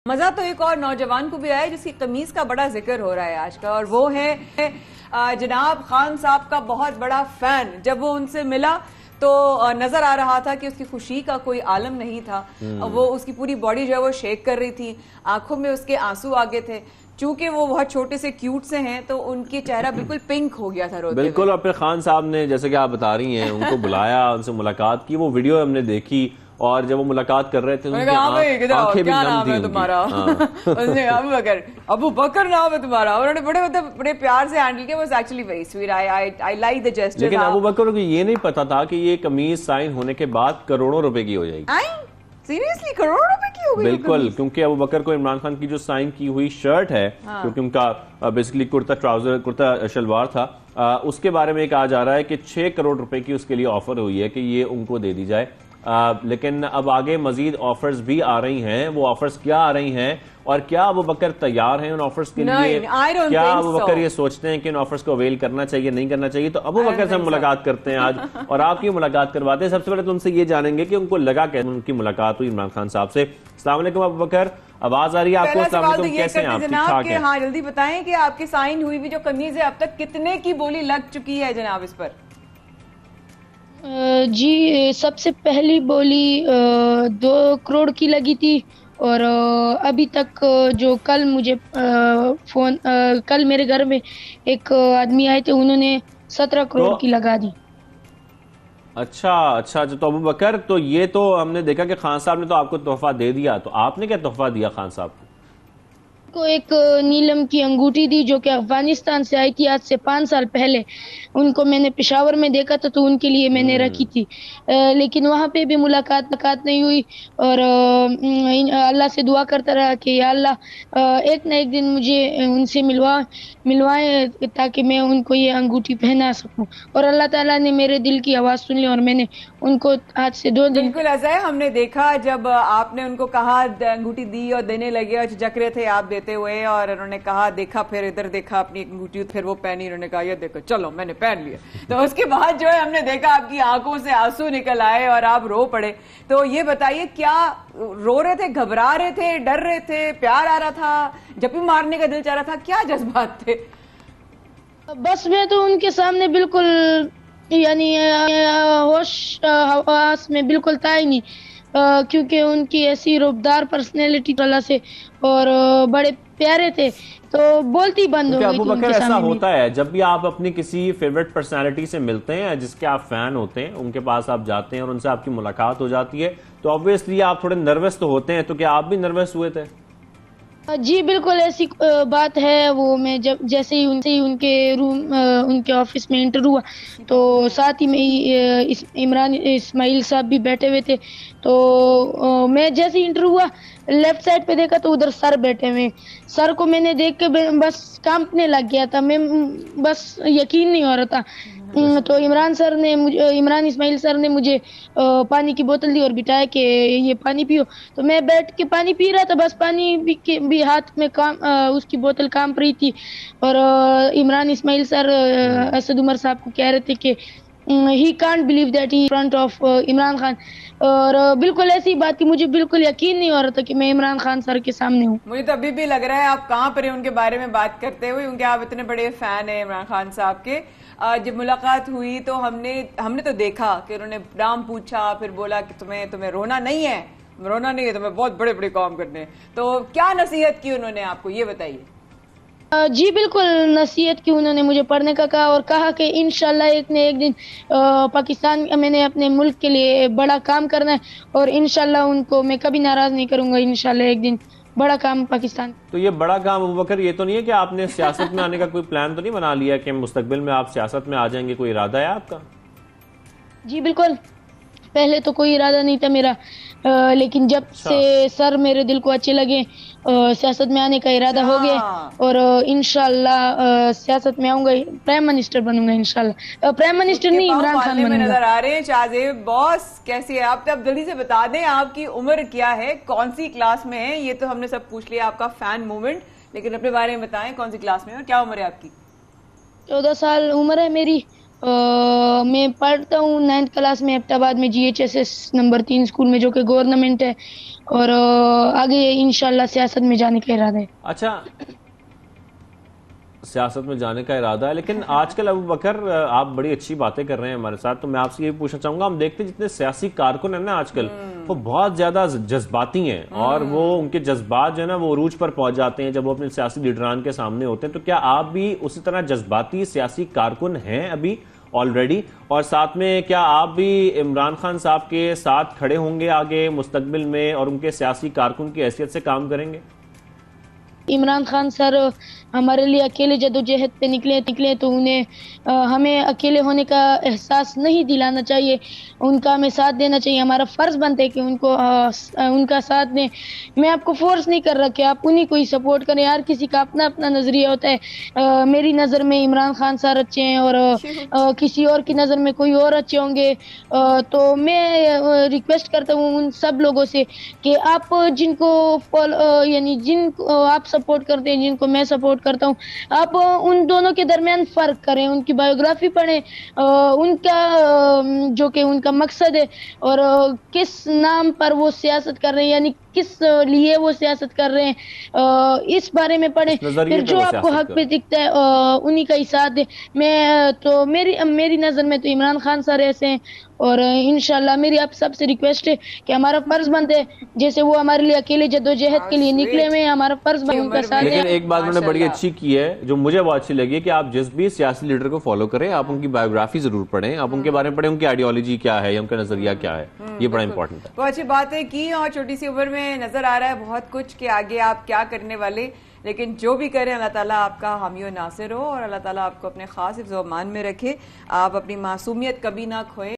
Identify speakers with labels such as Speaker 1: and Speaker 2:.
Speaker 1: مزہ تو ایک اور نوجوان کو بھی آیا جس کی قمیض کا بڑا ذکر ہو رہا ہے آج کا، اور وہ ہے جناب خان صاحب کا بہت بڑا فین۔ جب وہ ان سے ملا تو نظر آ رہا تھا کہ اس کی خوشی کا کوئی عالم نہیں تھا، وہ اس کی پوری باڈی جو ہے وہ شیک کر رہی تھی، آنکھوں میں اس کے آنسو آگے تھے۔ چونکہ وہ بہت چھوٹے سے کیوٹ سے ہیں تو ان کی چہرہ بالکل پنک ہو گیا تھا روتے
Speaker 2: بالکل۔ اور پھر خان صاحب نے جیسے کہ آپ بتا رہی ہیں ان کو بلایا، ان سے ملاقات کی، وہ ویڈیو ہم نے دیکھی، اور جب وہ ملاقات کر رہے تھے ان کی آنکھیں بھی نم تھی۔
Speaker 1: تمہارا ابو بکر نام ہے تمہارا، انہوں نے بڑے پیار سے ہینڈل کیا۔ Was actually very sweet, I like the gesture.
Speaker 2: لیکن ابو بکر کو یہ نہیں پتا تھا کہ یہ قمیض سائن ہونے کے بعد کروڑوں روپے کی ہو جائے گی۔
Speaker 1: سیریسلی کروڑوں روپے کی ہو گئی؟
Speaker 2: بالکل، کیونکہ ابو بکر کو عمران خان کی جو سائن کی ہوئی شرٹ ہے، کیونکہ ان کا بیسیکلی کرتا شلوار تھا، اس کے بارے میں کہا جا رہا ہے کہ 6 کروڑ روپے کی اس کے لیے آفر ہوئی ہے کہ یہ ان کو دے دی جائے۔ لیکن اب آگے مزید آفرز بھی آ رہی ہیں۔ وہ آفرز کیا آ رہی ہیں اور کیا ابو بکر تیار ہیں ان آفرز کے لیے؟ کیا ابو بکر یہ سوچتے ہیں کہ ان آفرز کو اویل کرنا چاہیے نہیں کرنا چاہیے؟ تو ابو بکر سے ہم ملاقات کرتے ہیں آج، اور آپ کی ملاقات کرواتے ہیں۔ سب سے پہلے تو ان سے یہ جانیں گے کہ ان کو لگا کہ ان کی ملاقات ہوئی عمران خان صاحب سے۔ السلام علیکم ابو بکر، آواز آ رہی ہے آپ کو؟ السلام علیکم، کیسے ہیں آپ؟ ٹھیک ٹھاک ہیں؟
Speaker 1: ہاں جلدی بتائیں کہ آپ کی سائن ہوئی بھی جو قمیض ہے اب تک کتنے کی بولی لگ چکی ہے جناب اس پر؟
Speaker 3: جی سب سے پہلی بولی 2 کروڑ کی لگی تھی، اور ابھی تک جو کل مجھے کل میرے گھر میں ایک آدمی آئے تھے، انہوں نے 17 کروڑ کی لگا دی۔
Speaker 2: اچھا تو ابو بکر، تو یہ تو ہم نے دیکھا کہ خان صاحب نے تو آپ کو تحفہ دے دیا، تو آپ نے کیا تحفہ دیا خان صاحب کو؟
Speaker 3: ایک نیلم کی انگوٹھی دی جو کہ افغانستان سے آئی تھی آج سے 5 سال پہلے۔ ان کو میں نے پشاور میں دیکھا تھا تو ان کے لیے میں نے رکھی تھی، لیکن وہاں پہ بھی ملاقات نہیں ہوئی، اور اللہ سے دعا کرتا رہا کہ یا اللہ ایک نہ ایک دن مجھے ان سے ملوائے تاکہ میں ان کو یہ انگوٹھی پہنا سکوں، اور اللہ تعالیٰ نے میرے دل کی آواز سن لی اور میں نے ان کو آج سے 2 دن۔
Speaker 1: بالکل ایسا ہے، ہم نے دیکھا جب آپ نے ان کو کہا انگوٹھی دی اور دینے لگے اور جھجک رہے تھے آپ دیتے ہوئے، اور انہوں نے کہا دیکھا، پھر ادھر دیکھا اپنی انگوٹھی، پھر وہ پہنی، انہوں نے کہا یہ دیکھو چلو میں نے پہن لیا، تو اس کے بعد جو ہے ہم نے دیکھا آپ کی آنکھوں سے آنسو نکل آئے اور آپ رو پڑے۔ تو یہ بتائیے کیا رو رہے تھے، گھبرا رہے تھے، ڈر رہے تھے، پیار آ رہا تھا، جب بھی مارنے کا دل چاہ رہا تھا، کیا جذبات تھے؟
Speaker 3: بس میں تو ان کے سامنے بالکل یعنی ہوش حواس میں بالکل تھا ہی نہیں، کیونکہ ان کی ایسی روبدار پرسنالٹی اللہ سے، اور بڑے پیارے تھے، تو بولتی بند ہو گئی
Speaker 2: ابو
Speaker 3: تھی ان
Speaker 2: بکر
Speaker 3: کے
Speaker 2: ایسا
Speaker 3: سامنے۔
Speaker 2: ہوتا ہے جب بھی آپ اپنی کسی فیورٹ پرسنالٹی سے ملتے ہیں جس کے آپ فین ہوتے ہیں، ان کے پاس آپ جاتے ہیں اور ان سے آپ کی ملاقات ہو جاتی ہے، تو obviously آپ تھوڑے نروس تو ہوتے ہیں، تو کیا آپ بھی نروس ہوئے تھے؟
Speaker 3: جی بالکل ایسی بات ہے۔ وہ میں جیسے ہی ان کے روم ان کے آفس میں انٹر ہوا تو ساتھ ہی میں عمران اسماعیل صاحب بھی بیٹھے ہوئے تھے، تو میں جیسے ہی انٹر ہوا لیفٹ سائڈ پہ دیکھا تو ادھر سر بیٹھے ہوئے، سر کو میں نے دیکھ کے بس کانپنے لگ گیا تھا، میں بس یقین نہیں ہو رہا تھا۔ تو عمران اسماعیل سر نے مجھے پانی کی بوتل دی اور بٹھایا کہ یہ پانی پیو، تو میں بیٹھ کے پانی پی رہا تھا، بس پانی بھی ہاتھ میں اس کی بوتل کانپ رہی تھی، اور عمران اسماعیل سر اسد عمر صاحب کو کہہ رہے تھے کہ he can't believe that he in front of Imran Khan, اور بالکل ایسی بات کی مجھے بالکل یقین نہیں ہو رہا تھا کہ میں عمران خان سر کے سامنے ہوں۔
Speaker 1: مجھے تو ابھی بھی لگ رہا ہے آپ کہاں پر ہیں ان کے بارے میں بات کرتے ہوئے، کیونکہ آپ اتنے بڑے فین ہیں عمران خان صاحب کے۔ جب ملاقات ہوئی تو ہم نے تو دیکھا کہ انہوں نے نام پوچھا، پھر بولا کہ تمہیں رونا نہیں ہے، تمہیں بہت بڑے بڑے کام کرنے ہیں، تو کیا نصیحت کی انہوں نے آپ کو، یہ بتائیے۔
Speaker 3: جی بالکل نصیحت کی انہوں نے، مجھے پڑھنے کا کہا اور کہا کہ انشاءاللہ ایک نہ ایک دن پاکستان میں نے اپنے ملک کے لیے بڑا کام کرنا ہے، اور انشاءاللہ ان کو میں کبھی ناراض نہیں کروں گا، انشاءاللہ ایک دن بڑا کام پاکستان۔
Speaker 2: تو یہ بڑا کام ابو بکر یہ تو نہیں ہے کہ آپ نے سیاست میں آنے کا کوئی پلان تو نہیں بنا لیا کہ مستقبل میں آپ سیاست میں آ جائیں گے؟ کوئی ارادہ ہے آپ کا؟
Speaker 3: جی بالکل، پہلے تو کوئی ارادہ نہیں تھا میرا، لیکن جب سے سر میرے دل کو اچھے لگے سیاست میں آنے کا ارادہ ہو گیا، اور انشاءاللہ سیاست میں آؤں گا، پرائم منسٹر بنوں گا انشاءاللہ۔ پرائم منسٹر نہیں، عمران خان
Speaker 1: میں
Speaker 3: بنوں گا۔
Speaker 1: نظر آ رہے ہیں شاہزیب باس، کیسی ہے آپ؟ اب جلدی سے بتا دیں آپ کی عمر کیا ہے، کون سی کلاس میں ہے؟ یہ تو ہم نے سب پوچھ لیا آپ کا فین موومنٹ، لیکن اپنے بارے میں بتائیں کون سی کلاس میں ہے اور کیا عمر ہے آپ کی؟
Speaker 3: 14 سال عمر ہے میری، میں پڑھتا ہوں 9th کلاس میں ایبٹ آباد میں GHSS نمبر 3 اسکول میں، جو کہ گورنمنٹ ہے، اور آگے انشاءاللہ سیاست میں جانے کا ارادہ ہے۔
Speaker 2: اچھا، سیاست میں جانے کا ارادہ ہے، لیکن آج کل ابو بکر آپ بڑی اچھی باتیں کر رہے ہیں ہمارے ساتھ، تو میں آپ سے یہ پوچھنا چاہوں گا، ہم دیکھتے ہیں جتنے سیاسی کارکن ہیں نا آج کل، وہ بہت زیادہ جذباتی ہیں، اور وہ ان کے جذبات جو ہے نا وہ عروج پر پہنچ جاتے ہیں جب وہ اپنے سیاسی لیڈران کے سامنے ہوتے ہیں۔ تو کیا آپ بھی اسی طرح جذباتی سیاسی کارکن ہیں ابھی آلریڈی؟ اور ساتھ میں کیا آپ بھی عمران خان صاحب کے ساتھ کھڑے ہوں گے آگے مستقبل میں، اور ان کے سیاسی کارکن کی حیثیت سے کام کریں گے؟
Speaker 3: عمران خان سر ہمارے لیے اکیلے جدوجہد پہ نکلے تو انہیں ہمیں اکیلے ہونے کا احساس نہیں دلانا چاہیے، ان کا ہمیں ساتھ دینا چاہیے، ہمارا فرض بنتا ہے کہ ان کا ساتھ دیں۔ میں آپ کو فورس نہیں کر رہا کہ آپ انہیں کو ہی سپورٹ کریں، ہر کسی کا اپنا اپنا نظریہ ہوتا ہے۔ میری نظر میں عمران خان سر اچھے ہیں، اور کسی اور کی نظر میں کوئی اور اچھے ہوں گے، تو میں ریکویسٹ کرتا ہوں ان سب لوگوں سے کہ آپ جن کو یعنی جن کو آپ سپورٹ کرتے ہیں، جن کو میں سپورٹ کرتا ہوں، آپ ان دونوں کے درمیان فرق کریں، ان کی بایوگرافی پڑھیں، ان کا جو کہ ان کا مقصد ہے، اور کس نام پر وہ سیاست کر رہے ہیں، یعنی کس لیے وہ سیاست کر رہے ہیں، اس بارے میں پڑھیں، پھر جو آپ کو حق پہ دکھتا ہے انہی کا ہی ساتھ دیں۔ میں تو میری نظر میں تو عمران خان سر ایسے ہیں، اور انشاءاللہ میری آپ سب سے ریکویسٹ ہے کہ ہمارا فرض بنتا ہے، جیسے وہ ہمارے لیے اکیلے جدوجہد کے لیے نکلے ہوئے ہیں، ہمارا فرض بنتا ہے ان کا ساتھ دیں۔
Speaker 2: لیکن ایک بات انہوں نے بڑی اچھی کی ہے جو مجھے بہت اچھی لگی ہے کہ آپ جس بھی سیاسی لیڈر کو فالو کریں، آپ ان کی بایوگرافی ضرور پڑھیں، آپ ان کے بارے میں پڑھیں، ان کی آئیڈیالوجی کیا ہے یا ان کا نظریہ کیا ہے، یہ بڑا امپورٹنٹ ہے۔
Speaker 1: بہت اچھی باتیں کی، اور چھوٹی سی عمر میں نظر آ رہا ہے بہت کچھ کہ آگے آپ کیا کرنے والے، لیکن جو بھی کریں اللہ تعالیٰ آپ کا حامی و ناصر ہو، اور اللہ تعالیٰ آپ کو اپنے خاص حفظ و امان میں رکھے، آپ اپنی معصومیت کبھی نہ کھوئیں۔